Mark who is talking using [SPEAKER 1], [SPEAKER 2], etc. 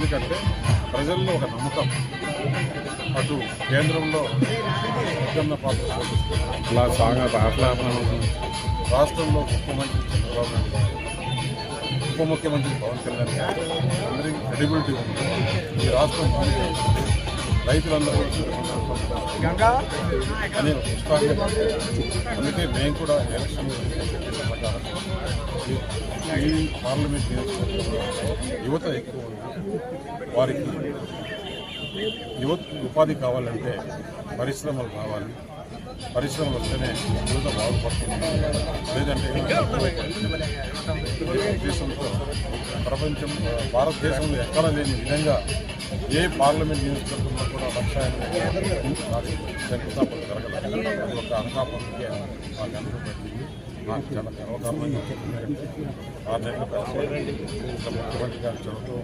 [SPEAKER 1] ఎందుకంటే ప్రజల్లో ఒక నమ్మకం, అటు కేంద్రంలో ముఖ్యమైన పాత్ర రాష్ట్రంలో ముఖ్యమంత్రి చంద్రబాబు నాయుడు గారు, ఉప ముఖ్యమంత్రి పవన్ కళ్యాణ్ గారు అందరికీ క్రెడిబిలిటీ ఉంది. ఈ రాష్ట్రం రైతులందరూ అనే ఉత్సాహంగా, అందుకే మేము కూడా ఎలక్షన్ ప్రకారం ఈ పార్లమెంట్ నియోజకవర్గంలో యువత ఎక్కువ ఉంది. వారికి యువత ఉపాధి కావాలంటే పరిశ్రమలు కావాలి. పరిశ్రమలు వస్తేనే యువత బాగుపడుతుంది. లేదంటే దేశంతో ప్రపంచం భారతదేశంలో ఎక్కడ లేని విధంగా ఏ పార్లమెంట్ నియోజకవర్గంలో కూడా లక్ష్యాన్ని శంకుస్థాపన జరగలేదు. అది ఒక అనకాపల్లికి మాకు అనుభవం నాకు చాలా గర్వకారణంగా 6 నెలలు ముఖ్యమంత్రి గారు చదువుతూ